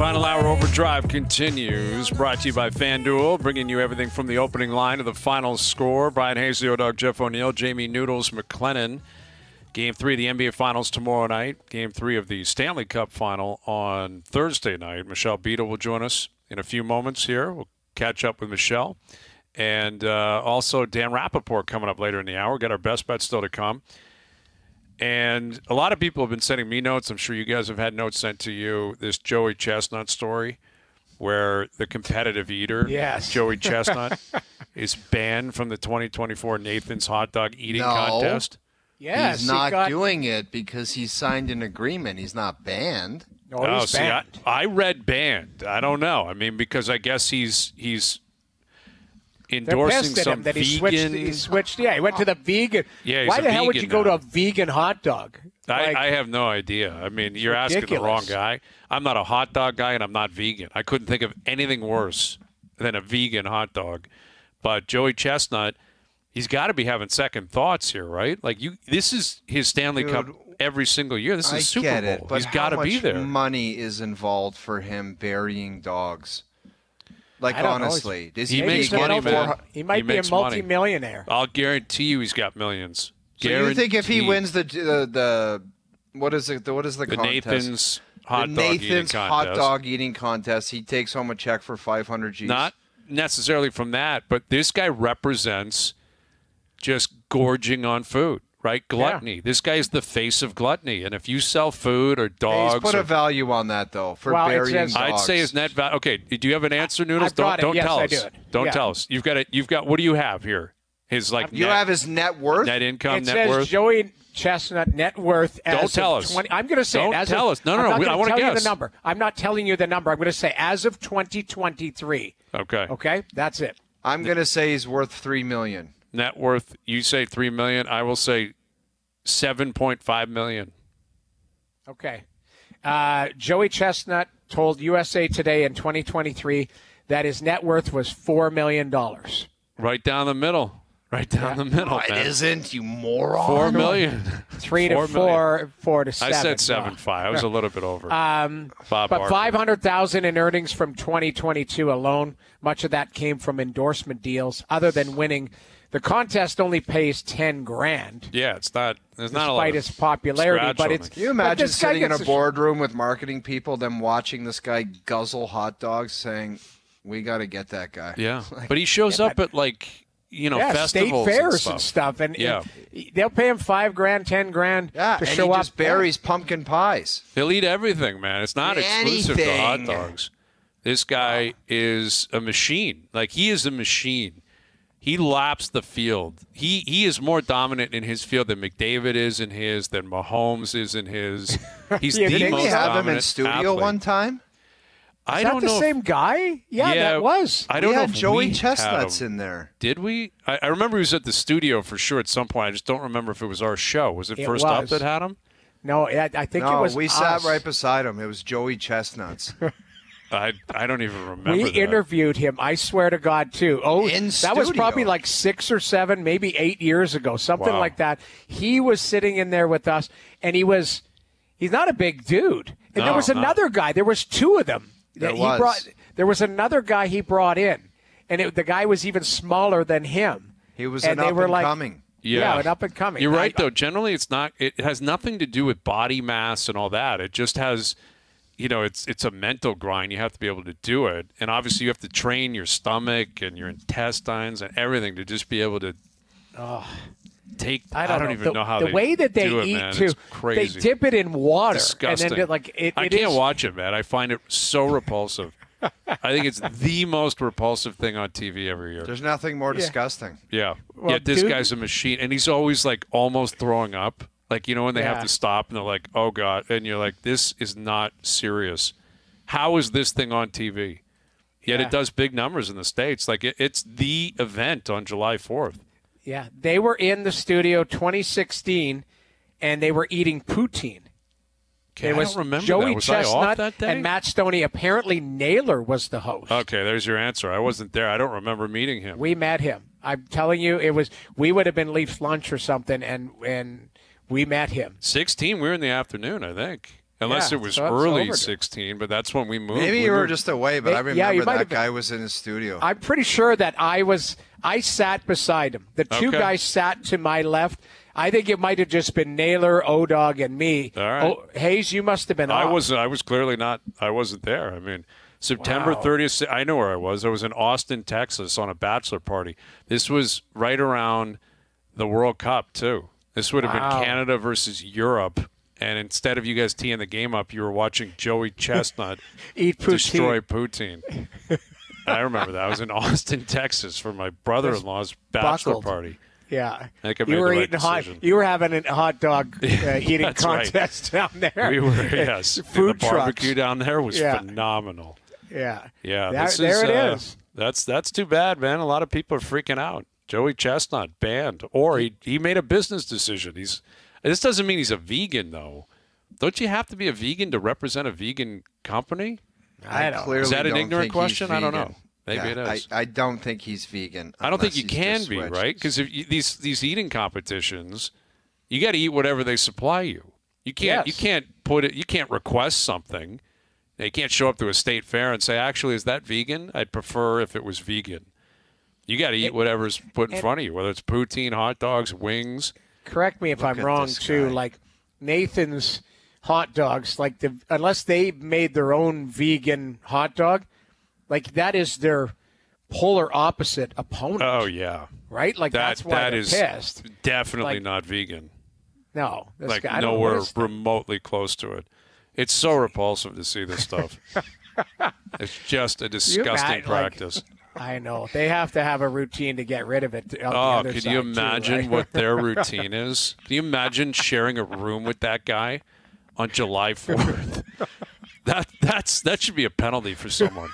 Final Hour Overdrive continues, brought to you by FanDuel, bringing you everything from the opening line to the final score. Bryan Hayes, the O-Dog, Jeff O'Neill, Jamie Noodles McLennan. Game 3 of the NBA Finals tomorrow night. Game 3 of the Stanley Cup Final on Thursday night. Michelle Beadle will join us in a few moments here. We'll catch up with Michelle. And also Dan Rapaport coming up later in the hour. Got our best bet still to come. And a lot of people have been sending me notes. I'm sure you guys have had notes sent to you. This Joey Chestnut story where the competitive eater, Joey Chestnut, is banned from the 2024 Nathan's Hot Dog Eating Contest. Yes, he's not doing it because he signed an agreement. He's not banned. No, he's banned. I read banned. I don't know. I mean, because I guess he's endorsing some that vegan. He switched. Yeah, he went to the vegan. Yeah, why the hell would you go to a vegan hot dog? I have no idea. I mean, you're asking the wrong guy. I'm not a hot dog guy, and I'm not vegan. I couldn't think of anything worse than a vegan hot dog. But Joey Chestnut, he's got to be having second thoughts here, right? Like this is his Stanley Cup every single year. This is Super Bowl. It, but he's got to be there. How much money is involved for him burying dogs? Like, honestly, does he makes money, man. He might be a multi-millionaire. I'll guarantee you he's got millions. So you think if he wins the what is it? What is the Nathan's contest? Hot Dog Eating Contest, he takes home a check for 500 G's? Not necessarily from that, but this guy represents just gorging on food. Right? Gluttony. Yeah. This guy's the face of gluttony. And if you sell food or dogs... He's put a value on that, though, for burying dogs. I'd say his net value... Okay, do you have an answer, Noodles? Don't tell us. I do. Don't tell us. You've got... What do you have here? His, you have his net worth? Net income, net worth? It says Joey Chestnut net worth as Don't tell us. I'm going to say... Don't tell us. No. I want to guess. The number. I'm not telling you the number. I'm going to say as of 2023. Okay. Okay? That's it. I'm going to say he's worth $3 million. Net worth, you say $3 million. I will say... $7.5 million. Okay. Joey Chestnut told USA Today in 2023 that his net worth was $4 million. Right down the middle. Right down the middle. No, it isn't, you moron. $4 million. 3 to 4 to 7. I said 7.5. I was a little bit over. But $500,000 in earnings from 2022 alone. Much of that came from endorsement deals. Other than winning, the contest only pays $10,000. Yeah, it's not. There's not a lot. Despite its popularity, but it's. Can you imagine sitting in a boardroom with marketing people, them watching this guy guzzle hot dogs, saying, "We got to get that guy." Yeah, but he shows up at festivals, state fairs and stuff, and they'll pay him $5,000, $10,000 to show up. He just buries pumpkin pies. He'll eat everything, man. It's not exclusive to hot dogs. This guy is a machine. Like, he is a machine. He laps the field. He is more dominant in his field than McDavid is in his, than Mahomes is in his. He's the most dominant Didn't we have him in studio one time? I don't know. Is that the same guy? Yeah, that was. I don't know if Joey Chestnut's in there. Did we? I remember he was at the studio for sure at some point. I just don't remember if it was our show. Was it First Up that had him? No, I think it was we sat right beside him. It was Joey Chestnut's. I don't even remember. We interviewed him, I swear to God, too. That was probably like 6 or 7, maybe 8 years ago, something like that. He was sitting in there with us, and he's not a big dude. And there was another guy. There was 2 of them. There was another guy he brought in, and the guy was even smaller than him. He was an up-and-coming. Yeah, an up-and-coming. You're right, though. Generally, it has nothing to do with body mass and all that. It just has... it's a mental grind. You have to be able to do it. And obviously you have to train your stomach and your intestines and everything to just be able to take – I don't even know how the way that they do eat, it, too. It's crazy. They dip it in water. Disgusting. And then I can't watch it, man. I find it so repulsive. I think it's the most repulsive thing on TV every year. There's nothing more disgusting. Yeah. Well, this guy's a machine. And he's always like almost throwing up. Like, when they have to stop and they're like, oh, God. And you're like, this is not serious. How is this thing on TV? Yet it does big numbers in the States. Like, it's the event on July 4th. Yeah. They were in the studio 2016, and they were eating poutine. Okay, I don't remember Joey that. Was Chestnut I off that day? And Matt Stoney. Apparently, Naylor was the host. Okay, there's your answer. I wasn't there. I don't remember meeting him. We met him. I'm telling you, we would have been Leafs lunch or something, and we met him. 16, we were in the afternoon, I think. Unless it was early 16, but that's when we moved. Maybe you were just away, but I remember that guy was in his studio. I'm pretty sure that I sat beside him. The two guys sat to my left. I think it might have just been Naylor, O-Dog, and me. All right. Hayes, you must have been off. I was clearly not. I wasn't there. I mean, September 30th, I know where I was. I was in Austin, Texas on a bachelor party. This was right around the World Cup, too. This would have been Canada versus Europe. And instead of you guys teeing the game up, you were watching Joey Chestnut destroy poutine. I remember that. I was in Austin, Texas for my brother-in-law's bachelor party. Yeah, you were eating You were having a hot dog eating contest down there. We were, yes. Food the barbecue down there was phenomenal. Yeah, There it is. That's too bad, man. A lot of people are freaking out. Joey Chestnut banned, or he made a business decision. This doesn't mean he's a vegan, though. Don't you have to be a vegan to represent a vegan company? I don't. Is that an ignorant question? I don't know. Maybe it is. I don't think he's vegan. I don't think you can be, right? Because these eating competitions, you got to eat whatever they supply you. You can't You can't request something. You can't show up to a state fair and say, "Actually, is that vegan? I'd prefer if it was vegan." You got to eat whatever's put in front of you, whether it's poutine, hot dogs, wings. Correct me if I'm wrong, too. Like Nathan's hot dogs, unless they made their own vegan hot dog, like that is their polar opposite opponent. Oh yeah, right. Like that's why they're pissed. Definitely not vegan. No, nowhere remotely close to it. It's so repulsive to see this stuff. It's just a disgusting practice. I know. They have to have a routine to get rid of it. Could you imagine what their routine is? Can you imagine sharing a room with that guy on July 4th? That should be a penalty for someone.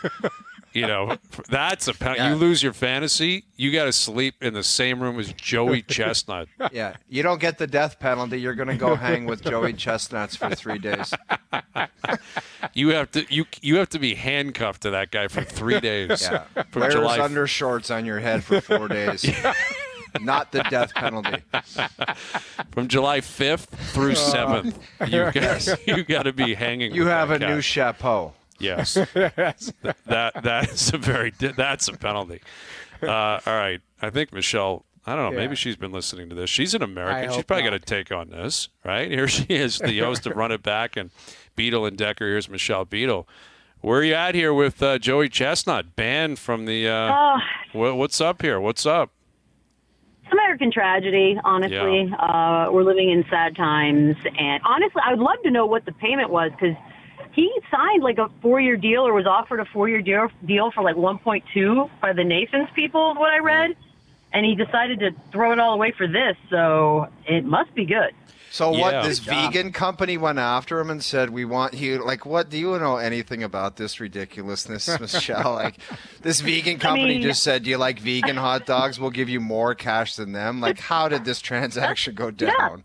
That's a penalty. You lose your fantasy, you got to sleep in the same room as Joey Chestnut. Yeah, you don't get the death penalty. You're going to go hang with Joey Chestnuts for 3 days. You have to be handcuffed to that guy for 3 days. Yeah. Wear undershorts on your head for 4 days. Not the death penalty. From July 5th through 7th, you got to be hanging. You have a new chapeau. Yes, that's a penalty. All right, I think Michelle. I don't know. Maybe she's been listening to this. She's an American. She's probably got to take on this, right? Here she is, the host of Run It Back and Beadle and Decker. Here's Michelle Beadle. Where are you at here with Joey Chestnut, banned from the? What's up here? What's up? It's American tragedy, honestly. Yeah. We're living in sad times, and honestly, I would love to know what the payment was because. He signed like a 4-year deal or was offered a 4-year deal for like 1.2 by the Nations people, what I read. And he decided to throw it all away for this. So it must be good. So this vegan company went after him and said, we want you, like, what, do you know anything about this ridiculousness, Michelle? Like, this vegan company just said, do you like vegan hot dogs? We'll give you more cash than them. Like, how did this transaction go down? Yeah.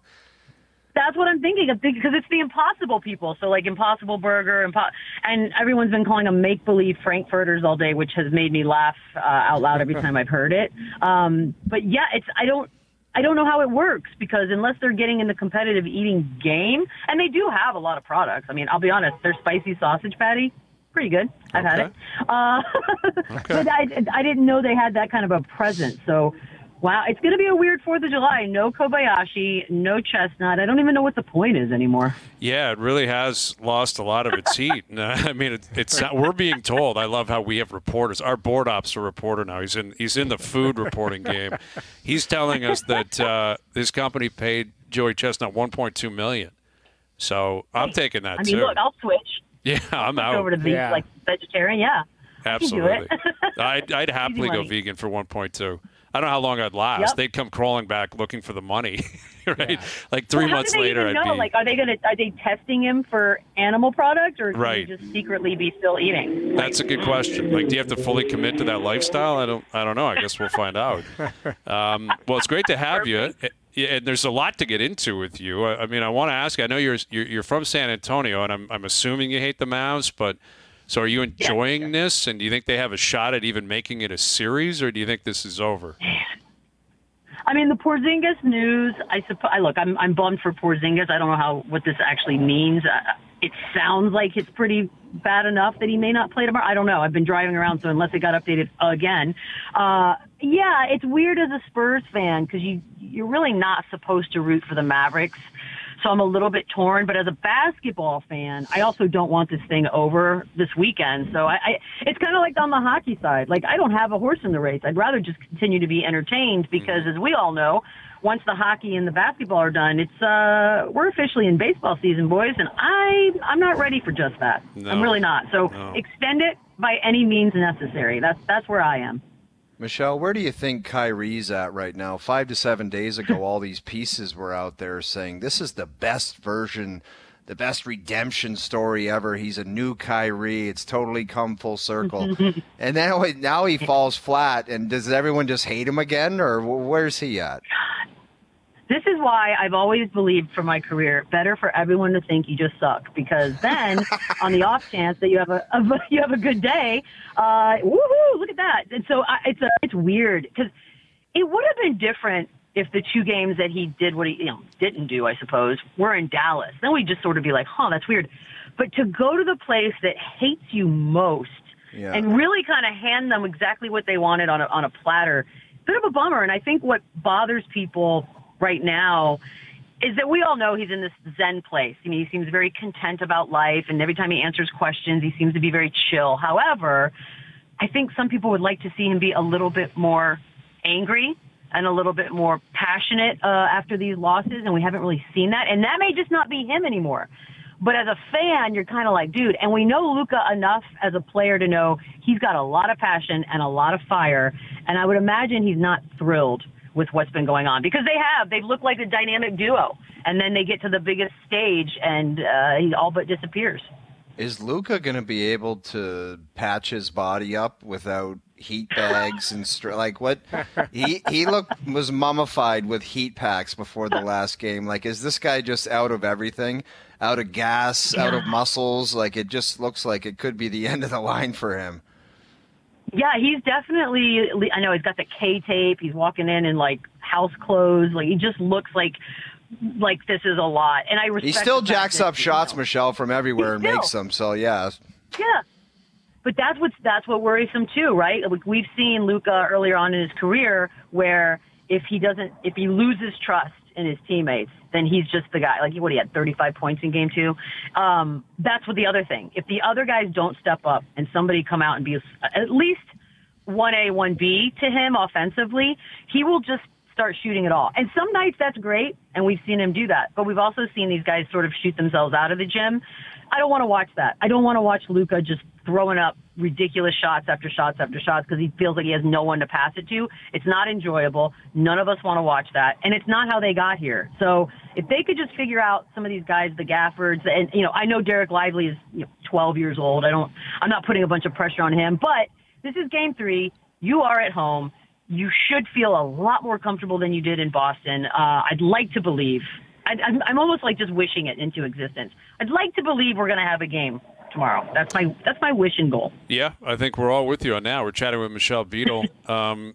That's what I'm thinking of, because it's the Impossible people. So, like, Impossible Burger, and everyone's been calling them make-believe Frankfurters all day, which has made me laugh out loud every time I've heard it. But, yeah, I don't know how it works, because unless they're getting in the competitive eating game, and they do have a lot of products. I mean, I'll be honest, their spicy sausage patty, pretty good. I've had it. But I didn't know they had that kind of a presence. So, wow, it's going to be a weird 4th of July. No Kobayashi, no Chestnut. I don't even know what the point is anymore. Yeah, it really has lost a lot of its heat. I mean, it's we're being told. I love how we have reporters. Our board op's a reporter now. He's in the food reporting game. He's telling us that this company paid Joey Chestnut $1.2 million. So I'm taking that too. Look, I'll switch. Yeah, I'm out. Over to like vegetarian. Yeah, absolutely. I'd happily go vegan for 1.2. I don't know how long I'd last. Yep. They'd come crawling back looking for the money, right? Yeah. Like 3 months later, I'd be. Like, are they testing him for animal product, or can he just secretly be still eating? That's a good question. Like, do you have to fully commit to that lifestyle? I don't know. I guess we'll find out. Well, it's great to have you. And there's a lot to get into with you. I mean, I want to ask. I know you're from San Antonio, and I'm assuming you hate the Mavs, but. So are you enjoying this, and do you think they have a shot at even making it a series, or do you think this is over? I mean, the Porzingis news, I suppose. Look, I'm bummed for Porzingis. I don't know what this actually means. it sounds like it's pretty bad enough that he may not play tomorrow. I don't know. I've been driving around, so unless it got updated again. Yeah, it's weird as a Spurs fan because you're really not supposed to root for the Mavericks. So I'm a little bit torn. But as a basketball fan, I also don't want this thing over this weekend. So it's kind of like on the hockey side. Like, I don't have a horse in the race. I'd rather just continue to be entertained because, as we all know, once the hockey and the basketball are done, it's we're officially in baseball season, boys, and I'm not ready for just that. No, I'm really not. So extend it by any means necessary. That's where I am. Michelle, where do you think Kyrie's at right now? 5 to 7 days ago, all these pieces were out there saying this is the best version, the best redemption story ever. He's a new Kyrie. It's totally come full circle. And then now he falls flat. And does everyone just hate him again, or where's he at? This is why I've always believed for my career, better for everyone to think you just suck, because then on the off chance that you have a good day, woohoo, look at that. And so it's weird because it would have been different if the 2 games that he did what he didn't do, I suppose, were in Dallas. Then we'd just sort of be like, that's weird. But to go to the place that hates you most and really kind of hand them exactly what they wanted on a platter, bit of a bummer. And I think what bothers people right now is that we all know he's in this Zen place. I mean, he seems very content about life, and every time he answers questions, he seems to be very chill. However, I think some people would like to see him be a little bit more angry and a little bit more passionate after these losses, and we haven't really seen that. And that may just not be him anymore. But as a fan, you're kind of like, dude, and we know Luka enough as a player to know he's got a lot of passion and a lot of fire, and I would imagine he's not thrilled with what's been going on, because they've looked like a dynamic duo, and then they get to the biggest stage and he all but disappears. Is Luka going to be able to patch his body up without heat bags and like what? He was mummified with heat packs before the last game. Like, is this guy just out of everything, out of gas, out of muscles? Like, it just looks like it could be the end of the line for him. Yeah, he's definitely, I know he's got the K-tape. He's walking in like house clothes. Like, he just looks like this is a lot. And I respect. He still jacks up shots, Michelle, from everywhere and makes them. So, yeah. Yeah. But that's what worries him too, right? Like, we've seen Luka earlier on in his career where if he loses trust in his teammates, then he's just the guy. Like, he had 35 points in game 2. That's what the other thing. If the other guys don't step up and somebody come out and be at least 1A, 1B to him offensively, he will just start shooting it all. And some nights that's great, and we've seen him do that. But we've also seen these guys sort of shoot themselves out of the gym. I don't want to watch that. I don't want to watch Luka just throwing up ridiculous shots after shots after shots because he feels like he has no one to pass it to. It's not enjoyable. None of us want to watch that. And it's not how they got here. So if they could just figure out some of these guys, the Gaffords, and, I know Derek Lively is 12 years old. I'm not putting a bunch of pressure on him, but this is game 3. You are at home. You should feel a lot more comfortable than you did in Boston. I'd like to believe. I'm almost like just wishing it into existence. I'd like to believe we're going to have a game tomorrow. That's my wish and goal. Yeah, I think we're all with you on that. We're chatting with Michelle Beadle.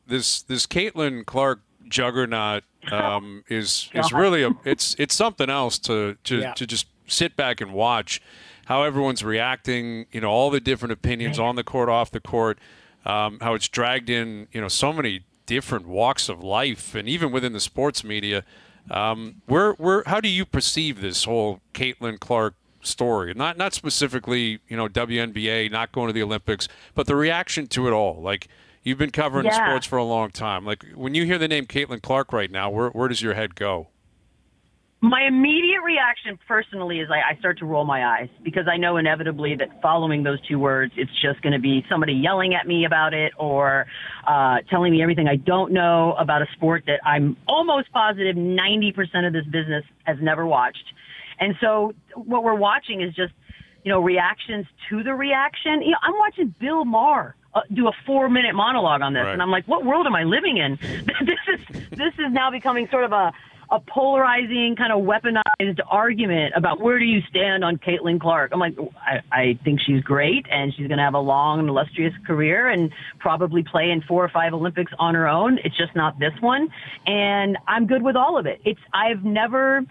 This Caitlin Clark juggernaut is really it's something else to just sit back and watch how everyone's reacting. All the different opinions on the court, off the court. How it's dragged in, so many different walks of life, and even within the sports media. How do you perceive this whole Caitlin Clark story? Not specifically, WNBA, not going to the Olympics, but the reaction to it all. Like, you've been covering sports for a long time. Like, when you hear the name Caitlin Clark right now, where does your head go? My immediate reaction personally is I start to roll my eyes because I know inevitably that following those 2 words, it's just going to be somebody yelling at me about it or telling me everything I don't know about a sport that I'm almost positive 90% of this business has never watched. And so what we're watching is just, reactions to the reaction. I'm watching Bill Maher do a 4-minute monologue on this, right. And I'm like, what world am I living in? This is now becoming sort of a polarizing, kind of weaponized argument about where do you stand on Caitlin Clark. I'm like, I think she's great, and she's going to have a long and illustrious career and probably play in 4 or 5 Olympics on her own. It's just not this one. And I'm good with all of it. I've never,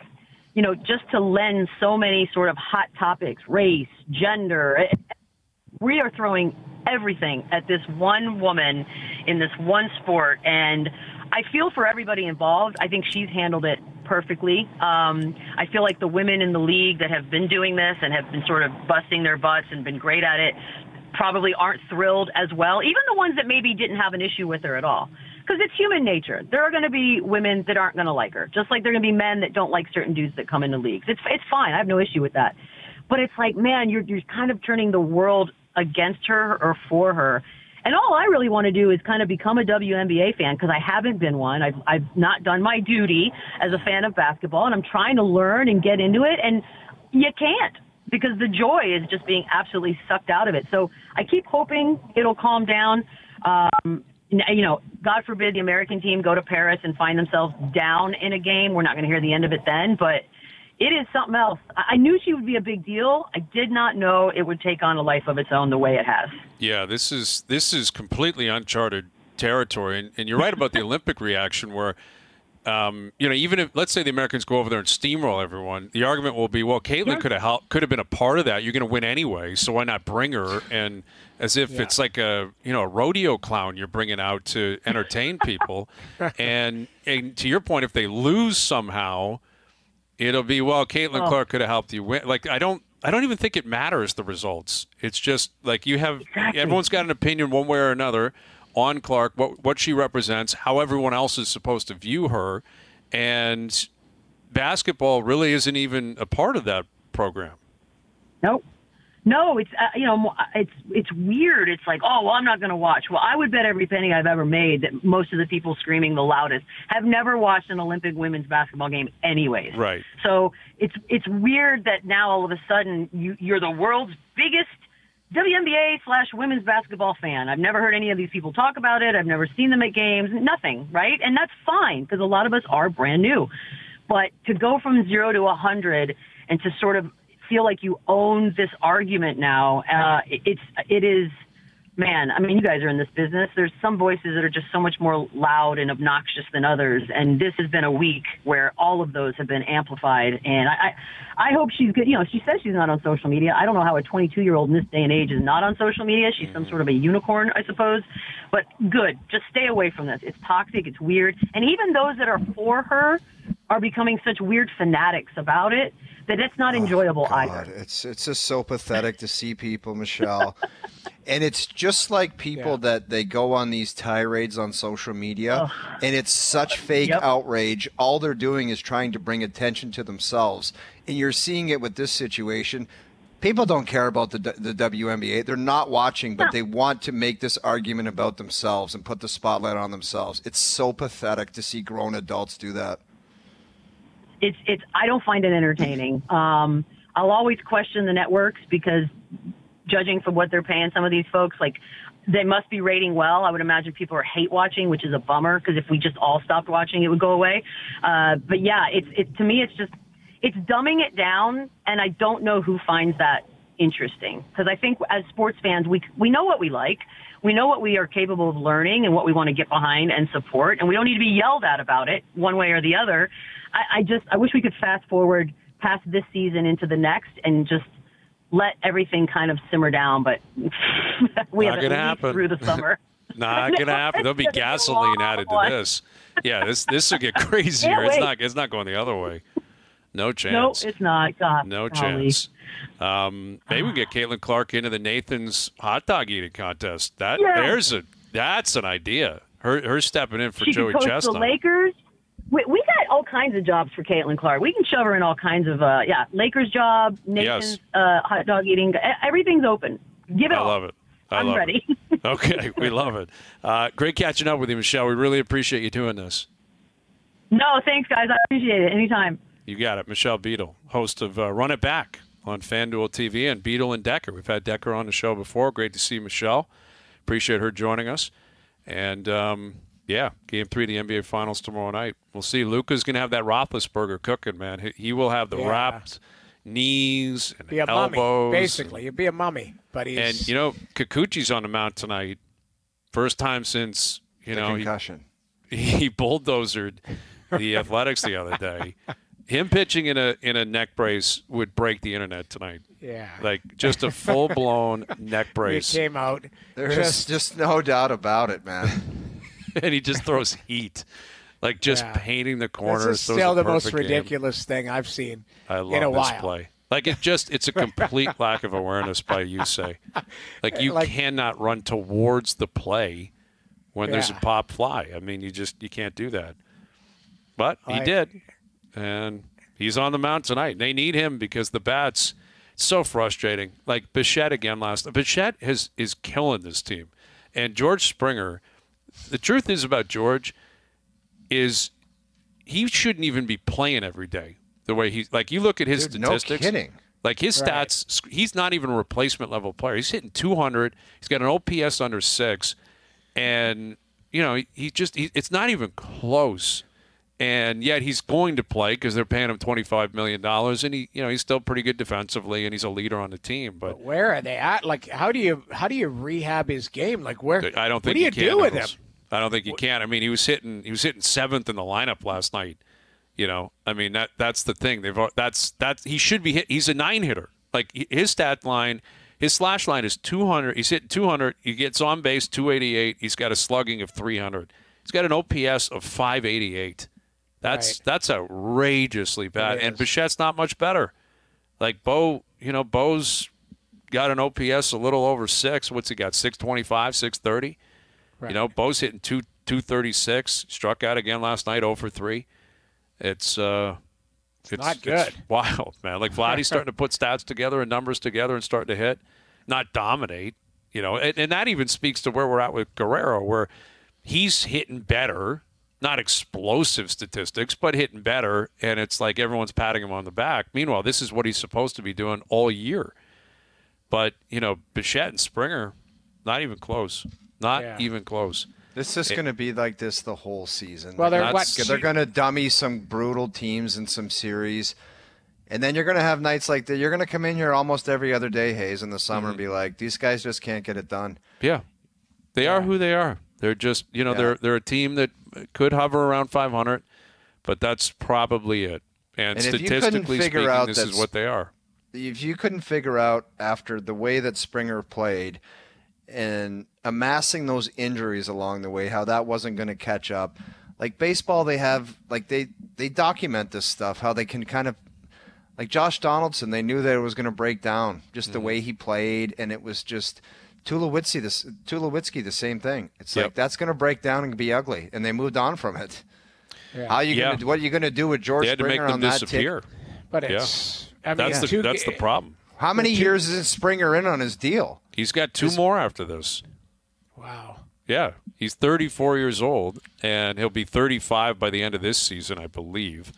just to lend so many sort of hot topics, race, gender. We are throwing everything at this one woman in this one sport, and I feel for everybody involved. I think she's handled it perfectly. I feel like the women in the league that have been doing this and have been sort of busting their butts and been great at it probably aren't thrilled as well, even the ones that maybe didn't have an issue with her at all. Because it's human nature. There are going to be women that aren't going to like her, just like there are going to be men that don't like certain dudes that come into leagues. It's fine. I have no issue with that. But it's like, man, you're kind of turning the world against her or for her. And all I really want to do is kind of become a WNBA fan, because I haven't been one. I've not done my duty as a fan of basketball, and I'm trying to learn and get into it, and you can't, because the joy is just being absolutely sucked out of it. So I keep hoping it'll calm down. God forbid the American team go to Paris and find themselves down in a game. We're not going to hear the end of it then, but it is something else. I knew she would be a big deal. I did not know it would take on a life of its own the way it has. Yeah, this is completely uncharted territory. And you're right about the Olympic reaction where, even if, let's say the Americans go over there and steamroll everyone, the argument will be, well, Caitlin could have been a part of that. You're going to win anyway, so why not bring her? And as if it's like a rodeo clown you're bringing out to entertain people. and to your point, if they lose somehow, it'll be, well, Caitlin Clark could have helped you win. Like, I don't even think it matters, the results. It's just like everyone's got an opinion one way or another on Clark, what she represents, how everyone else is supposed to view her. And basketball really isn't even a part of that program. Nope. No, it's it's weird. It's like, oh, well, I'm not going to watch. Well, I would bet every penny I've ever made that most of the people screaming the loudest have never watched an Olympic women's basketball game anyways. Right. So it's weird that now all of a sudden you're the world's biggest WNBA/women's basketball fan. I've never heard any of these people talk about it. I've never seen them at games. Nothing, right? And that's fine, because a lot of us are brand new. But to go from 0 to 100 and to sort of feel like you own this argument now, it is, man, I mean, you guys are in this business. There's some voices that are just so much more loud and obnoxious than others, and this has been a week where all of those have been amplified, and I hope she's good. She says she's not on social media. I don't know how a 22-year-old in this day and age is not on social media. She's some sort of a unicorn, I suppose, but good. Just stay away from this. It's toxic. It's weird, and even those that are for her are becoming such weird fanatics about it that it's not enjoyable either. It's just so pathetic to see people, Michelle. And it's just like people that they go on these tirades on social media, and it's such fake outrage. All they're doing is trying to bring attention to themselves. And you're seeing it with this situation. People don't care about the WNBA. They're not watching, but they want to make this argument about themselves and put the spotlight on themselves. It's so pathetic to see grown adults do that. It's I don't find it entertaining. I'll always question the networks, because judging from what they're paying some of these folks, like, they must be rating well. I would imagine people are hate watching, which is a bummer, because if we just all stopped watching, it would go away. But yeah, to me, it's dumbing it down, and I don't know who finds that interesting, because I think as sports fans, we know what we like. We know what we are capable of learning and what we want to get behind and support, and we don't need to be yelled at about it one way or the other. I wish we could fast forward past this season into the next and just let everything kind of simmer down, but we have at least through the summer. Not going to happen. There'll be gasoline added to this. Yeah, this will get crazier. It's not going the other way. No chance. No, it's not. God, no chance. Maybe we get Caitlin Clark into the Nathan's hot dog eating contest. That's an idea. Her stepping in for Joey Chestnut. The Lakers. We got all kinds of jobs for Caitlin Clark. We can shove her in all kinds of Lakers job, Nathan's hot dog eating. Everyththing's open. Give it all. I love it. I'm ready. Okay, we love it. Great catching up with you, Michelle. We really appreciate you doing this. No, thanks, guys. I appreciate it. Anytime. You got it. Michelle Beadle, host of Run It Back on FanDuel TV, and Beadle and Decker. We've had Decker on the show before. Great to see Michelle. Appreciate her joining us. And, Game 3 of the NBA Finals tomorrow night. We'll see. Luka's going to have that Roethlisberger cooking, man. He will have the wrapped knees and be a elbows. Mummy, basically. He'll be a mummy. But he's... And, Kikuchi's on the mound tonight. First time since, concussion. He bulldozered the Athletics the other day. Him pitching in a neck brace would break the internet tonight. Yeah. Like just a full-blown neck brace. He came out. There's just no doubt about it, man. And he just throws heat. Like just painting the corners. This is still the most ridiculous thing I've seen in a while. I love this play. Like it's a complete lack of awareness by Yusei. Like you cannot run towards the play when there's a pop fly. I mean, you can't do that. But he did. And he's on the mound tonight. They need him because the bats, it's so frustrating. Like Bichette again last night. Bichette is killing this team. And George Springer, the truth is about George is he shouldn't even be playing every day the way he's like. You look at his statistics. No kidding. Like his stats, he's not even a replacement level player. He's hitting 200. He's got an OPS under 6, and it's not even close. And yet he's going to play because they're paying him $25 million, and he's still pretty good defensively, and he's a leader on the team. But where are they at? Like, how do you rehab his game? Like, where? I don't think. What do you do with him? I don't think you can. I mean, he was hitting 7th in the lineup last night. I mean that's the thing. He should be hit. He's a 9 hitter. Like his stat line, his slash line is 200. He's hitting 200. He gets on base 288. He's got a slugging of 300. He's got an OPS of 588. That's outrageously bad. And Bichette's not much better. Like Bo's got an OPS a little over 6. What's he got? 625, 630. Right. Bo's hitting 236. Struck out again last night, 0 for 3. It's not good. It's wild, man. Like Vladdy's starting to put stats together and numbers together and starting to hit, not dominate. And that even speaks to where we're at with Guerrero, where he's hitting better. Not explosive statistics, but hitting better, and it's like everyone's patting him on the back. Meanwhile, this is what he's supposed to be doing all year. But, Bichette and Springer, not even close. Not even close. This is going to be like this the whole season. Well, they're going to dummy some brutal teams in some series, and then you're going to have nights like that. You're going to come in here almost every other day, Hayes, in the summer and be like, these guys just can't get it done. Yeah. They are who they are. They're just, they're a team that could hover around 500, but that's probably it. And statistically speaking, this is what they are. If you couldn't figure out after the way that Springer played and amassing those injuries along the way, how that wasn't going to catch up. Like baseball, they have, like they document this stuff, how they can kind of, like Josh Donaldson, they knew that it was going to break down just the way he played, and it was just Tulowitzki, the same thing. It's like that's going to break down and be ugly, and they moved on from it. Yeah. What are you going to do with George Springer on that disappear? But it's that's the problem. How many years is Springer in on his deal? He's got 2 more after this. Wow. Yeah, he's 34 years old, and he'll be 35 by the end of this season, I believe.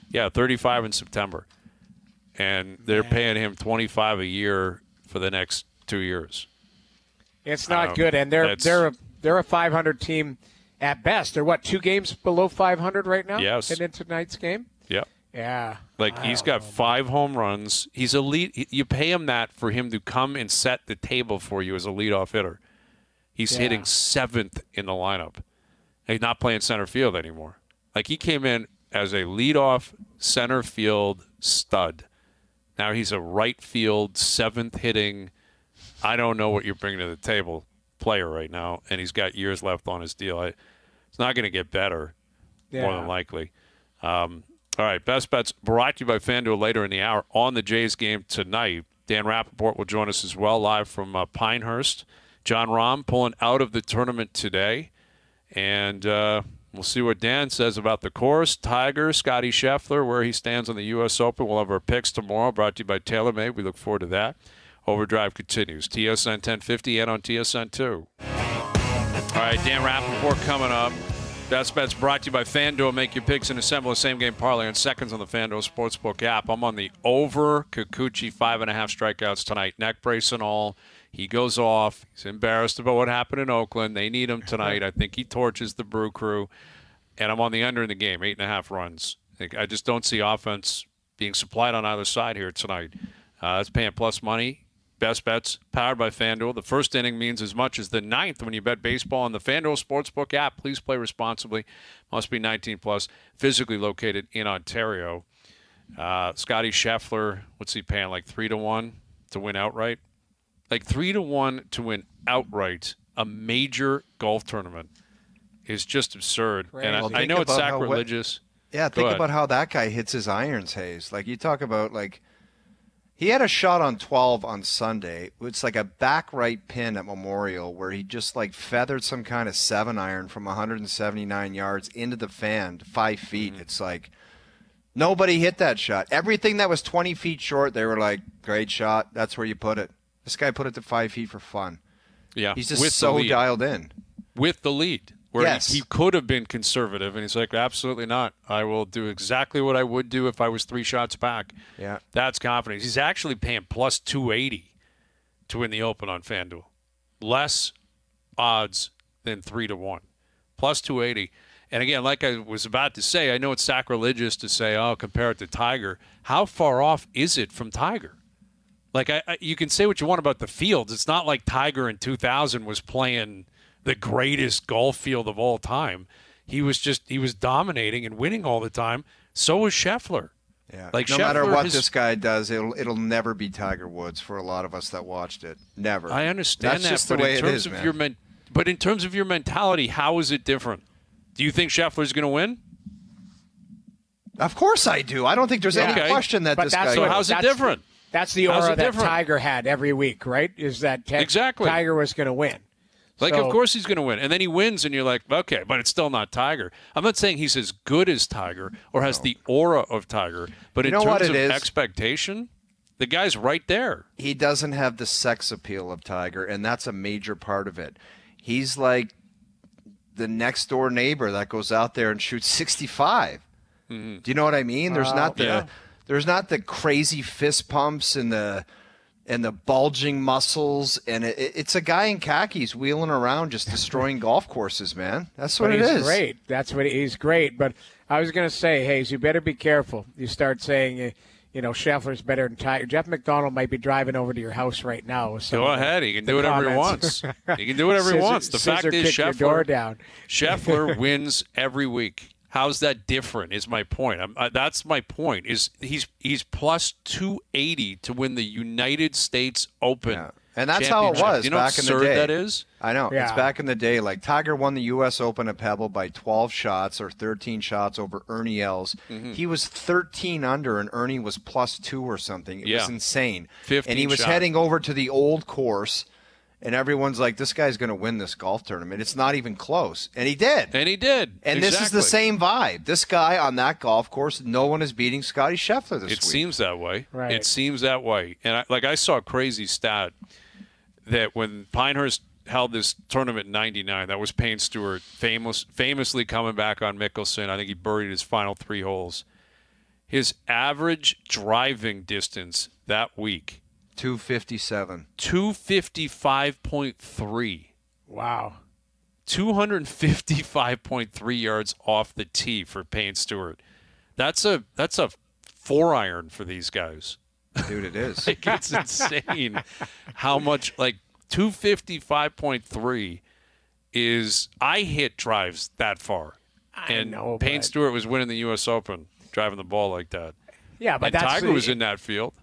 Yeah, 35 in September, and they're paying him $25 a year for the next 2 years. It's not good, and they're a 500 team at best. They're 2 games below 500 right now? Yes. Heading into tonight's game? Yeah. Yeah. He's got 5 home runs. He's elite. You pay him that for him to come and set the table for you as a leadoff hitter. He's hitting 7th in the lineup. He's not playing center field anymore. Like he came in as a leadoff center field stud. Now he's a right field 7th hitting. I don't know what you're bringing to the table player right now, and he's got years left on his deal. It's not going to get better, more than likely. All right, Best Bets brought to you by FanDuel later in the hour on the Jays game tonight. Dan Rapaport will join us as well, live from Pinehurst. Jon Rahm pulling out of the tournament today, and we'll see what Dan says about the course. Tiger, Scottie Scheffler, where he stands on the U.S. Open. We'll have our picks tomorrow, brought to you by TaylorMade. We look forward to that. Overdrive continues. TSN 1050 and on TSN 2. All right, Dan Rapaport coming up. Best Bets brought to you by FanDuel. Make your picks and assemble a same-game parlay in seconds on the FanDuel Sportsbook app. I'm on the over Kikuchi 5.5 strikeouts tonight. Neck brace and all. He goes off. He's embarrassed about what happened in Oakland. They need him tonight. I think he torches the Brew Crew. And I'm on the under in the game, 8.5 runs. I just don't see offense being supplied on either side here tonight. It's paying plus money. Best Bets, powered by FanDuel. The first inning means as much as the 9th when you bet baseball on the FanDuel Sportsbook app. Please play responsibly. Must be 19 plus. Physically located in Ontario. Scottie Scheffler, what's he paying? Like 3-1 to win outright? Like 3-1 to win outright a major golf tournament is just absurd. Crazy. And I know it's sacrilegious. Think about how that guy hits his irons, Hayes. Like, you talk about, like, he had a shot on 12 on Sunday. It's like a back right pin at Memorial where he just, like, feathered some kind of 7-iron from 179 yards into the fan, 5 feet. Mm-hmm. It's like nobody hit that shot. Everything that was 20 feet short, they were like, great shot. That's where you put it. This guy put it to 5 feet for fun. Yeah, he's just so dialed in. With the lead. Where yes. he could have been conservative, and he's like, absolutely not. I will do exactly what I would do if I was 3 shots back. Yeah. That's confidence. He's actually paying plus 280 to win the Open on FanDuel. Less odds than 3-1. Plus 280. And again, like I was about to say, I know it's sacrilegious to say, oh, compare it to Tiger. How far off is it from Tiger? Like, you can say what you want about the fields. It's not like Tiger in 2000 was playing the greatest golf field of all time. He was dominating and winning all the time. So was Scheffler. Yeah. Like no Scheffler, matter what this guy does, it'll never be Tiger Woods for a lot of us that watched it. Never. I understand That's that, just but the way in terms it is, of man. but in terms of your mentality, how is it different? Do you think Scheffler's going to win? Of course I do. I don't think there's any question that this guy. So how's it different? That's the aura that Tiger had every week, right? Is that exactly Tiger was going to win. Like, of course he's going to win. And then he wins, and you're like, okay, but it's still not Tiger. I'm not saying he's as good as Tiger or has the aura of Tiger, but in terms of expectation, the guy's right there. He doesn't have the sex appeal of Tiger, and that's a major part of it. He's like the next-door neighbor that goes out there and shoots 65. Mm-hmm. Do you know what I mean? There's not the crazy fist pumps and the bulging muscles, and it's a guy in khakis wheeling around just destroying golf courses, man. That's what it is. He's great. He's great. But I was going to say, Hayes, you better be careful. You start saying, Scheffler's better than Tiger. Jeff McDonald might be driving over to your house right now. Go ahead. He can do whatever he wants. He can do whatever he wants. The fact is, Scheffler wins every week. How's that different is my point. That's my point. Is he's plus 280 to win the United States Open. Yeah. And that's how it was back in the day. That is? I know. Yeah. It's back in the day. Like, Tiger won the U.S. Open at Pebble by 12 shots or 13 shots over Ernie Els. Mm-hmm. He was 13 under, and Ernie was plus 2 or something. It was insane. 15 and he was heading over to the old course. And everyone's like, this guy's going to win this golf tournament. It's not even close. And he did. And this is the same vibe. This guy on that golf course, no one is beating Scottie Scheffler this week. It seems that way. Right. It seems that way. And I saw a crazy stat that when Pinehurst held this tournament in 99, that was Payne Stewart famously coming back on Mickelson. I think he buried his final 3 holes. His average driving distance that week, 257. 255.3. Wow. 255.3 yards off the tee for Payne Stewart. That's a 4-iron for these guys. Dude, it is. Like, it's insane how much, like, 255.3 is, I hit drives that far. Payne Stewart was winning the U.S. Open driving the ball like that. Yeah, but Tiger was in that field.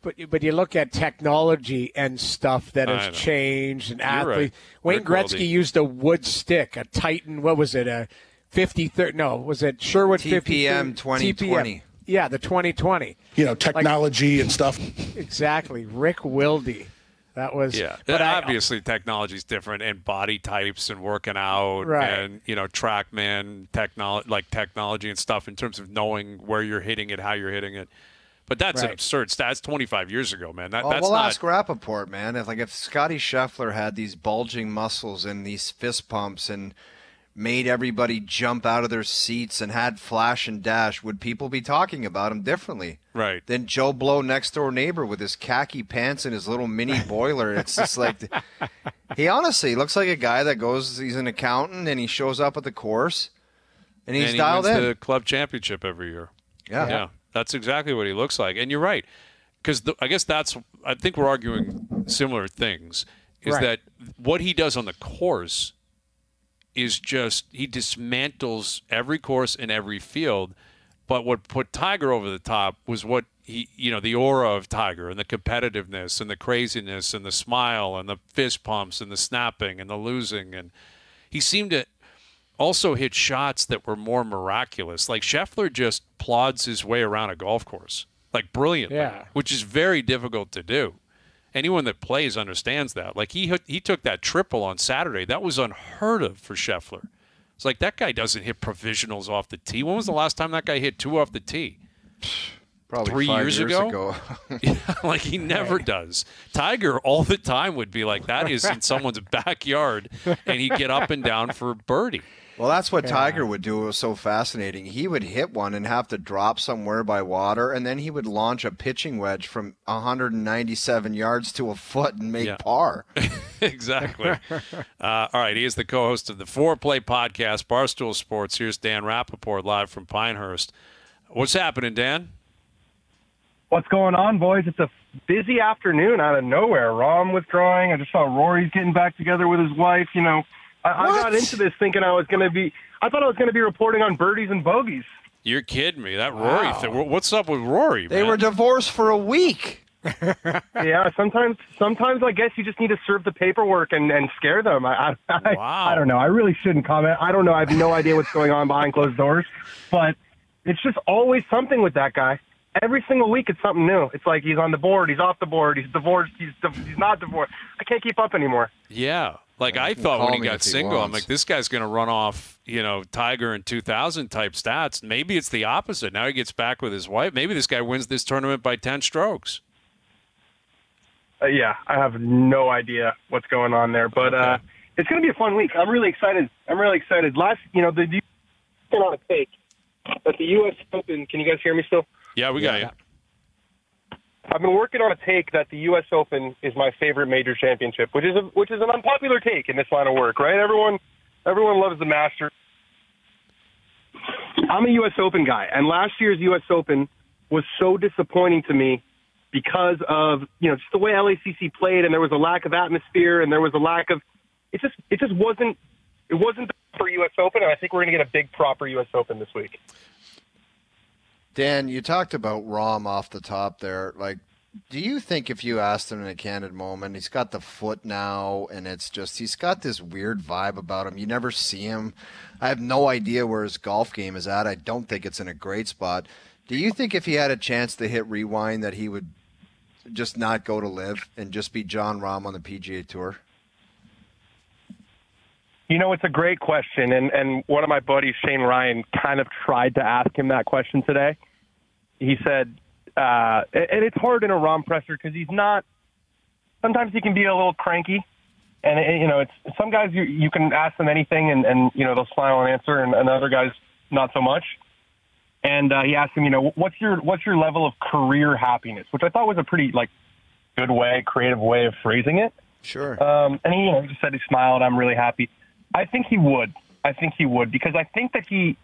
But you look at technology and stuff that has changed, and athletes. Right. Wayne Gretzky used a wood stick, a Titan. What was it? A 50-30? No, was it Sherwood TPM 2020? TPM. Yeah, the 2020. Technology and stuff. Exactly. Rick Wilde. That was. Yeah. But obviously, technology's different, and body types, and working out, and TrackMan technology and stuff in terms of knowing where you're hitting it, how you're hitting it. But that's an absurd stat. That's 25 years ago, man. We'll ask Rapaport, man. If Scottie Scheffler had these bulging muscles and these fist pumps and made everybody jump out of their seats and had flash and dash, would people be talking about him differently? Right. Than Joe Blow, next door neighbor, with his khaki pants and his little mini boiler. It's just like he honestly looks like a guy that he's an accountant and he shows up at the course and he's dialed in. He wins the club championship every year. Yeah. That's exactly what he looks like. And you're right. Because I think we're arguing similar things, is that what he does on the course is just, he dismantles every course and every field. But what put Tiger over the top was what the aura of Tiger and the competitiveness and the craziness and the smile and the fist pumps and the snapping and the losing. And he seemed to also hit shots that were more miraculous. Like Scheffler just plods his way around a golf course, like brilliantly, which is very difficult to do. Anyone that plays understands that. Like he took that triple on Saturday. That was unheard of for Scheffler. It's like that guy doesn't hit provisionals off the tee. When was the last time that guy hit 2 off the tee? Probably 3 years ago. Yeah, like he never does. Tiger all the time would be like, that is in someone's backyard, and he'd get up and down for birdie. Well, that's what Tiger would do. It was so fascinating. He would hit one and have to drop somewhere by water, and then he would launch a pitching wedge from 197 yards to a foot and make par. Exactly. All right, he is the co-host of the Fore podcast, Barstool Sports. Here's Dan Rapaport live from Pinehurst. What's happening, Dan? What's going on, boys? It's a busy afternoon out of nowhere. Rahm withdrawing. I just saw Rory's getting back together with his wife. You know, I got into this thinking I thought I was going to be reporting on birdies and bogeys. You're kidding me. That Rory thing. What's up with Rory, They were divorced for a week. Yeah, sometimes I guess you just need to serve the paperwork and scare them. I don't know. I really shouldn't comment. I don't know. I have no idea what's going on behind closed doors. But it's just always something with that guy. Every single week it's something new. It's like he's on the board, he's off the board, he's divorced, he's not divorced. I can't keep up anymore. Yeah. Like I thought when he got single, I'm like, this guy's going to run off, Tiger in 2000 type stats. Maybe it's the opposite. Now he gets back with his wife. Maybe this guy wins this tournament by 10 strokes. Yeah, I have no idea what's going on there, but it's going to be a fun week. I'm really excited. Last, the on a take at the U.S. Open. Can you guys hear me still? Yeah, we got you. I've been working on a take that the U.S. Open is my favorite major championship, which is an unpopular take in this line of work, right? Everyone loves the Masters. I'm a U.S. Open guy, and last year's U.S. Open was so disappointing to me because of just the way LACC played, and there was a lack of atmosphere, and there was a lack of it just wasn't for U.S. Open, and I think we're going to get a big proper U.S. Open this week. Dan, you talked about Rahm off the top there. Like, do you think if you asked him in a candid moment, he's got the foot now, and he's got this weird vibe about him. You never see him. I have no idea where his golf game is at. I don't think it's in a great spot. Do you think if he had a chance to hit rewind that he would just not go to live and just be Jon Rahm on the PGA Tour? It's a great question, and one of my buddies, Shane Ryan, kind of tried to ask him that question today. He said, and it's hard in a Rahm presser because he's not – sometimes he can be a little cranky, and, it's some guys you can ask them anything, and they'll smile and answer, and other guys not so much. And he asked him, what's your level of career happiness, which I thought was a pretty, good way, creative way of phrasing it. Sure. And he just said he smiled, I'm really happy. I think he would because I think he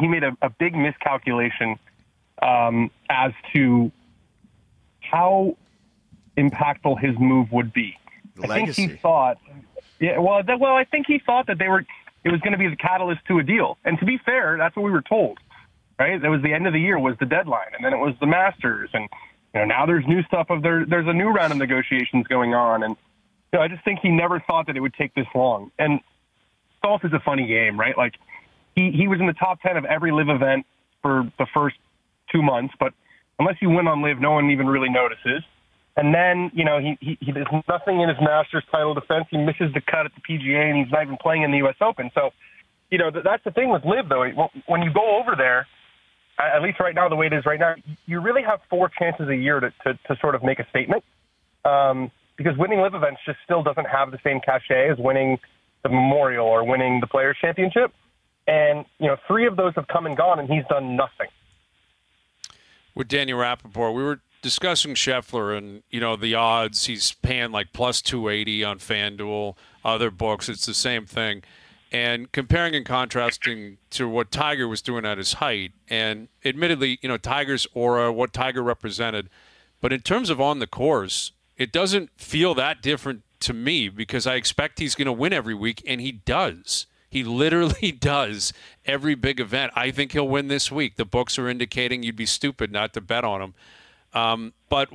made a big miscalculation as to how impactful his move would be. Legacy. I think he thought, I think he thought that it was going to be the catalyst to a deal. And to be fair, that's what we were told, right? That was the end of the year was the deadline, and then it was the Masters, and now there's new stuff there's a new round of negotiations going on, and I just think he never thought that it would take this long. And golf is a funny game, right? Like, he was in the top 10 of every live event for the first 2 months, but unless you win on live, no one even really notices. And then, he does nothing in his Masters title defense. He misses the cut at the PGA, and he's not even playing in the U.S. Open. So, that's the thing with live, though. When you go over there, at least right now, the way it is right now, you really have 4 chances a year to sort of make a statement. Because winning live events just still doesn't have the same cachet as winning the Memorial or winning the Players' Championship. And, 3 of those have come and gone, and he's done nothing. With Daniel Rapaport, we were discussing Scheffler and, the odds. He's paying like plus 280 on FanDuel, other books. It's the same thing. And comparing and contrasting to what Tiger was doing at his height. And admittedly, Tiger's aura, what Tiger represented. But in terms of on the course, it doesn't feel that different to me because I expect he's going to win every week, and he does. He literally does every big event. I think he'll win this week. The books are indicating you'd be stupid not to bet on him. But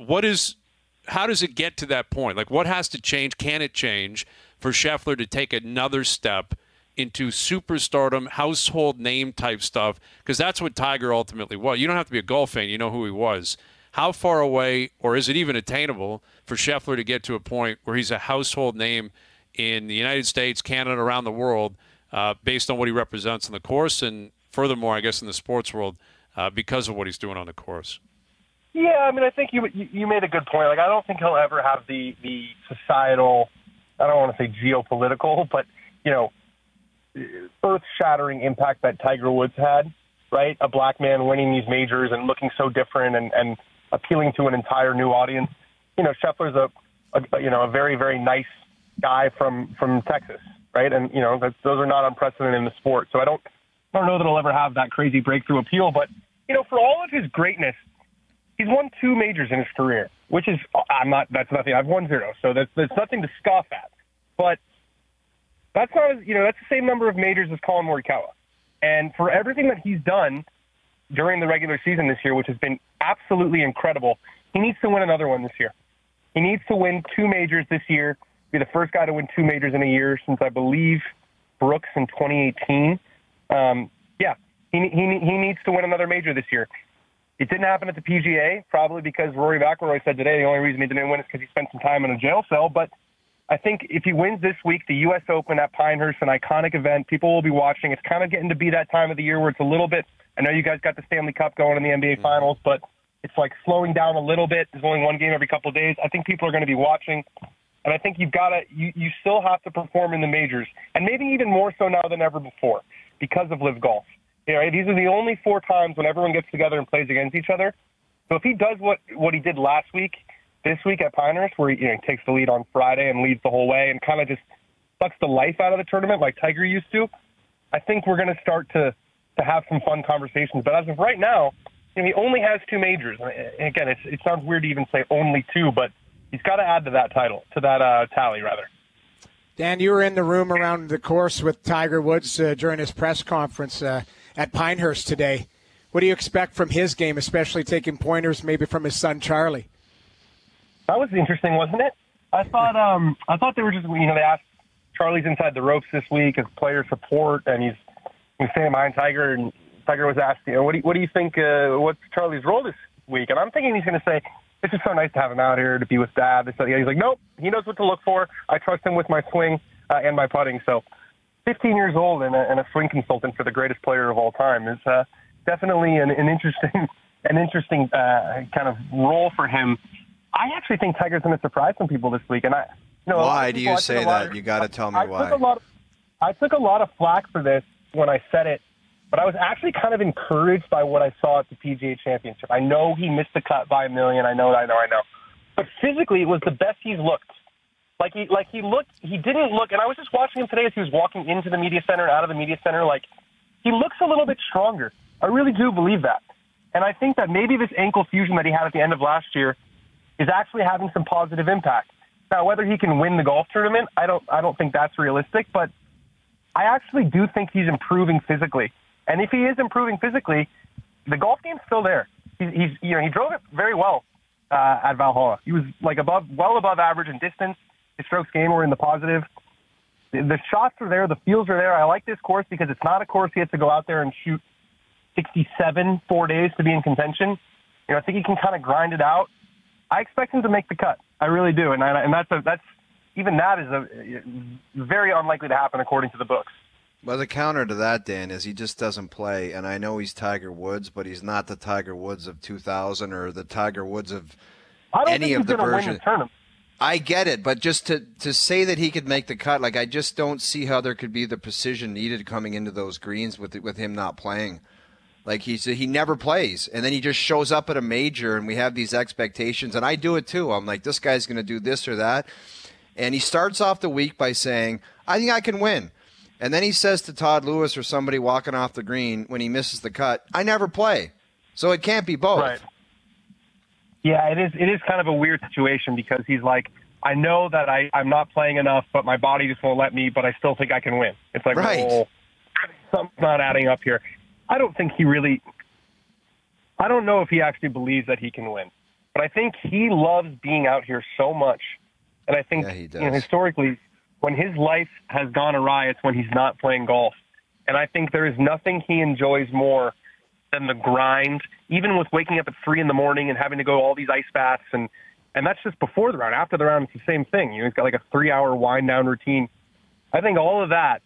how does it get to that point? Like, what has to change? Can it change for Scheffler to take another step into superstardom, household name type stuff? Because that's what Tiger ultimately was. You don't have to be a golf fan. You know who he was. How far away, or is it even attainable for Scheffler to get to a point where he's a household name in the United States, Canada, around the world, based on what he represents on the course, and furthermore, I guess, in the sports world, because of what he's doing on the course? Yeah, I mean, I think you made a good point. Like, I don't think he'll ever have the societal, I don't want to say geopolitical, but, earth-shattering impact that Tiger Woods had, right? A black man winning these majors and looking so different and appealing to an entire new audience. Scheffler's a very, very nice guy from Texas, right? And, those are not unprecedented in the sport. So I don't know that he'll ever have that crazy breakthrough appeal. But, for all of his greatness, he's won 2 majors in his career, which is, that's nothing. I've won 0. So that's nothing to scoff at. But that's not, that's the same number of majors as Colin Morikawa. And for everything that he's done during the regular season this year, which has been absolutely incredible, he needs to win another one this year. He needs to win 2 majors this year, be the first guy to win 2 majors in a year since, I believe, Brooks in 2018. He needs to win another major this year. It didn't happen at the PGA, probably because Rory McIlroy said today the only reason he didn't win is because he spent some time in a jail cell. But I think if he wins this week, the U.S. Open at Pinehurst, an iconic event, people will be watching. It's kind of getting to be that time of the year where it's a little bit, I know you guys got the Stanley Cup going in the NBA Finals, but it's like slowing down a little bit. There's only one game every couple of days. I think people are going to be watching. And I think you still have to perform in the majors, and maybe even more so now than ever before because of Live Golf. These are the only 4 times when everyone gets together and plays against each other. So if he does what he did last week, this week at Pinehurst, where he takes the lead on Friday and leads the whole way and kind of just sucks the life out of the tournament like Tiger used to, I think we're going to start to have some fun conversations. But as of right now, he only has 2 majors. And again, it sounds weird to even say only 2, but he's got to add to that tally, rather. Dan, you were in the room around the course with Tiger Woods during his press conference at Pinehurst today. What do you expect from his game, especially taking pointers maybe from his son Charlie? That was interesting, wasn't it? I thought they were just, they asked Charlie's inside the ropes this week as player support, and he's standing behind Tiger, and Tiger was asked, what do you think, what's Charlie's role this week? And I'm thinking he's going to say, it's just so nice to have him out here to be with Dad. He's like, nope, he knows what to look for. I trust him with my swing and my putting. So 15 years old and a swing consultant for the greatest player of all time is definitely an interesting kind of role for him. I actually think Tiger's going to surprise some people this week. And why do you say that? You got to tell me why. I took a lot of flack for this when I said it, but I was actually kind of encouraged by what I saw at the PGA Championship. I know he missed the cut by a million. I know. But physically, it was the best he's looked. He didn't look, and I was just watching him today as he was walking into the media center and out of the media center. He looks a little bit stronger. I really do believe that. And I think that maybe this ankle fusion that he had at the end of last year is actually having some positive impact. Now, whether he can win the golf tournament, I don't think that's realistic, but I actually do think he's improving physically. And if he is improving physically, the golf game's still there. He drove it very well at Valhalla. He was well above average in distance. His strokes gained were in the positive. The shots are there. The feels are there. I like this course because it's not a course he has to go out there and shoot 67 4 days to be in contention. I think he can kind of grind it out. I expect him to make the cut. I really do, and that's even that is very unlikely to happen according to the books. Well, the counter to that, Dan, is he just doesn't play. And I know he's Tiger Woods, but he's not the Tiger Woods of 2000 or the Tiger Woods of any of the versions. I get it, but just to say that he could make the cut, I just don't see how there could be the precision needed coming into those greens with him not playing. He never plays, and then he just shows up at a major, and we have these expectations, and I do it too. I'm like, this guy's going to do this or that, and he starts off the week by saying, I think I can win. And then he says to Todd Lewis or somebody walking off the green when he misses the cut, I never play. So it can't be both. Right. Yeah, it is kind of a weird situation because he's like, I know that I'm not playing enough, but my body just won't let me, but I still think I can win. It's like, oh, something's not adding up here. I don't know if he actually believes that he can win, but I think he loves being out here so much. And I think historically, when his life has gone awry, it's when he's not playing golf. And I think there is nothing he enjoys more than the grind, even with waking up at 3 a.m. and having to go all these ice baths. And that's just before the round. After the round, it's the same thing. He's got like a 3-hour wind-down routine. I think all of that,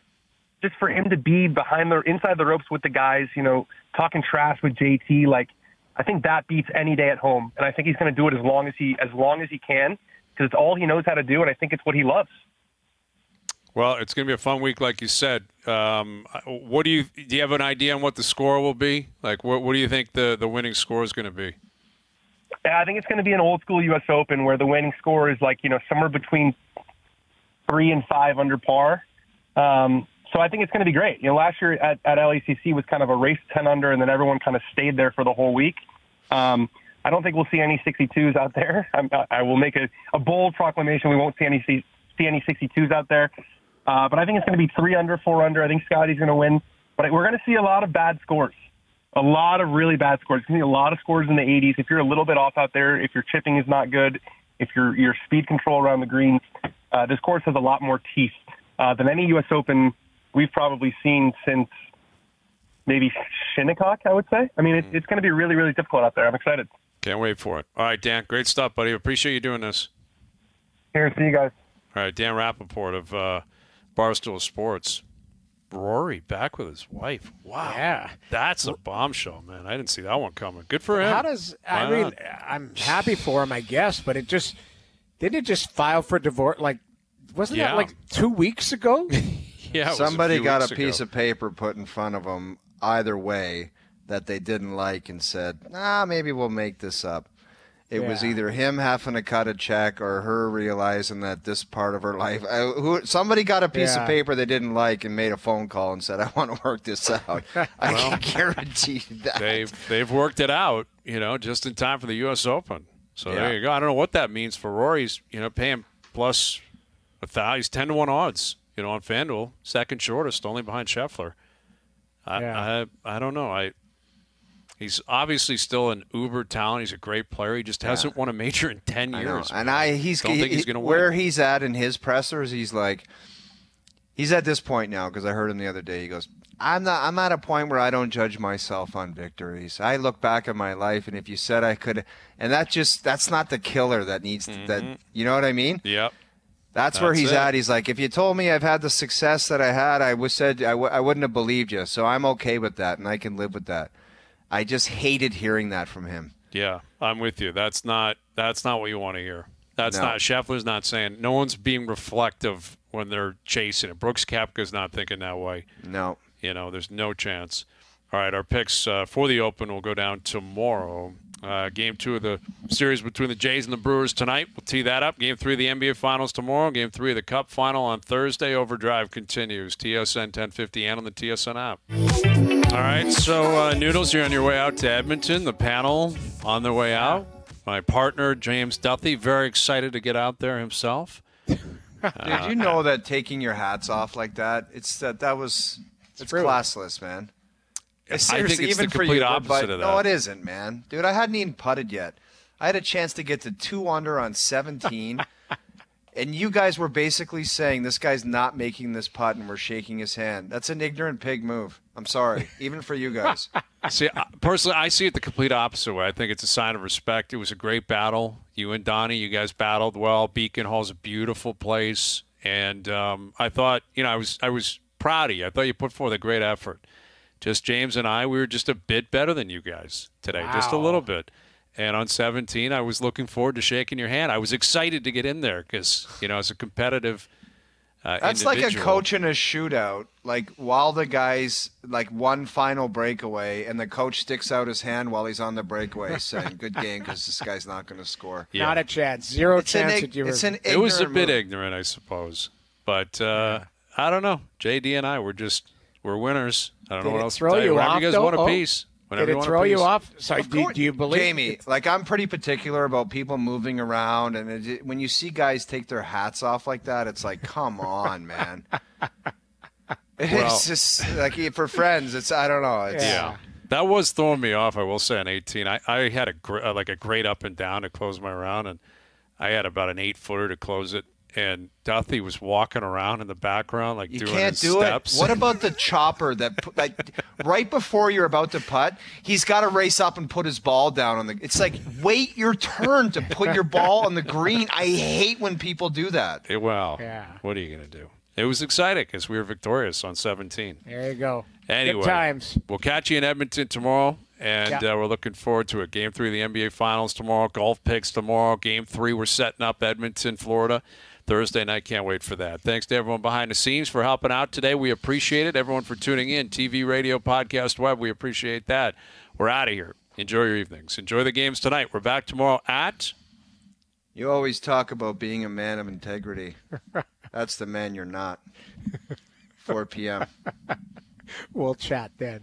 just for him to be inside the ropes with the guys, talking trash with JT, like, I think that beats any day at home. And I think he's going to do it as long as he can, because it's all he knows how to do, and I think it's what he loves. Well, it's going to be a fun week, like you said. What do you have an idea on what the score will be? Like, what do you think the winning score is going to be? Yeah, I think it's going to be an old school U.S. Open where the winning score is like, somewhere between 3 and 5 under par. So I think it's going to be great. Last year at LACC was kind of a race 10 under, and then everyone kind of stayed there for the whole week. I don't think we'll see any 62s out there. I will make a bold proclamation. We won't see any 62s out there. But I think it's going to be 3 under, 4 under. I think Scottie's going to win. But we're going to see a lot of bad scores, a lot of really bad scores. There's going to be a lot of scores in the 80s. If you're a little bit off out there, if your chipping is not good, if your speed control around the greens, this course has a lot more teeth than any U.S. Open we've probably seen since maybe Shinnecock, I would say. I mean, it's going to be really, really difficult out there. I'm excited. Can't wait for it. All right, Dan, great stuff, buddy. Appreciate you doing this. Here, see you guys. All right, Dan Rapaport of Barstool Sports. Rory back with his wife. Wow. Yeah. That's a bombshell, man. I didn't see that one coming. Good for him. I'm happy for him, I guess, but didn't it just file for divorce? Like, wasn't that like 2 weeks ago? Yeah. Somebody got a piece of paper put in front of them either way that they didn't like and said, maybe we'll make this up. It was either him having to cut a check or her realizing that this part of her life. Somebody got a piece of paper they didn't like and made a phone call and said, I want to work this out. I can guarantee that. They've worked it out, just in time for the U.S. Open. So there you go. I don't know what that means for Rory's, paying plus 1,000. He's 10-1 odds, on FanDuel. Second shortest, only behind Scheffler. I don't know. He's obviously still an uber talent. He's a great player. He just hasn't won a major in 10 years. And he's going to win. Where he's at in his pressers, he's at this point now, because I heard him the other day. He goes, I'm at a point where I don't judge myself on victories. I look back at my life, and if you said I could, and that's not the killer that needs that. You know what I mean? Yep. That's where he's at. He's like, if you told me I've had the success that I had, I wouldn't have believed you. So I'm okay with that, and I can live with that. I just hated hearing that from him. Yeah, I'm with you. That's not what you want to hear. That's not. Scheffler's not saying. No one's being reflective when they're chasing it. Brooks Koepka's not thinking that way. No. There's no chance. All right, our picks for the Open will go down tomorrow. Game 2 of the series between the Jays and the Brewers tonight. We'll tee that up. Game 3 of the NBA Finals tomorrow. Game 3 of the Cup Final on Thursday. Overdrive continues. TSN 1050 and on the TSN app. All right, so Noodles, you're on your way out to Edmonton. The panel on their way out. My partner, James Duthie, very excited to get out there himself. Dude, you know that taking your hats off like that, it's classless, man. I think it's the complete opposite of that. No, it isn't, man. Dude, I hadn't even putted yet. I had a chance to get to 2 under on 17, and you guys were basically saying this guy's not making this putt, and we're shaking his hand. That's an ignorant pig move. I'm sorry, even for you guys. See, personally, I see it the complete opposite way. I think it's a sign of respect. It was a great battle. You and Donnie, you guys battled well. Beacon Hall's a beautiful place, and I thought, I was proud of you. I thought you put forth a great effort. Just James and I, we were just a bit better than you guys today, just a little bit. And on 17, I was looking forward to shaking your hand. I was excited to get in there because, it's a competitive That's individual. like a coach in a shootout. Like, while the guy's, one final breakaway, and the coach sticks out his hand while he's on the breakaway saying, good game because this guy's not going to score. Yeah. Not a chance. Zero chance that you were. It was a bit ignorant, I suppose. But I don't know. JD and I, we're winners. I don't know what else to tell you. You guys won a piece. Did it throw you off? Sorry, do you believe? Jamie, like I'm pretty particular about people moving around, and when you see guys take their hats off like that, it's like, come on, man. It's just like for friends. It's I don't know. Yeah. That was throwing me off, I will say, on 18. I had a great up and down to close my round, and I had about an 8-footer to close it. And Duthie was walking around in the background, like doing his steps. You can't do it. What about the chopper that, like, right before you're about to putt, he's got to race up and put his ball down on the. It's like, wait your turn to put your ball on the green. I hate when people do that. What are you going to do? It was exciting because we were victorious on 17. There you go. Anyway, good times. We'll catch you in Edmonton tomorrow. And we're looking forward to it. Game 3 of the NBA Finals tomorrow. Golf picks tomorrow. Game 3, we're setting up Edmonton, Florida. Thursday night. Can't wait for that. Thanks to everyone behind the scenes for helping out today. We appreciate it. Everyone for tuning in. TV, radio, podcast, web. We appreciate that. We're out of here. Enjoy your evenings. Enjoy the games tonight. We're back tomorrow at... You always talk about being a man of integrity. That's the man you're not. 4 p.m. We'll chat then.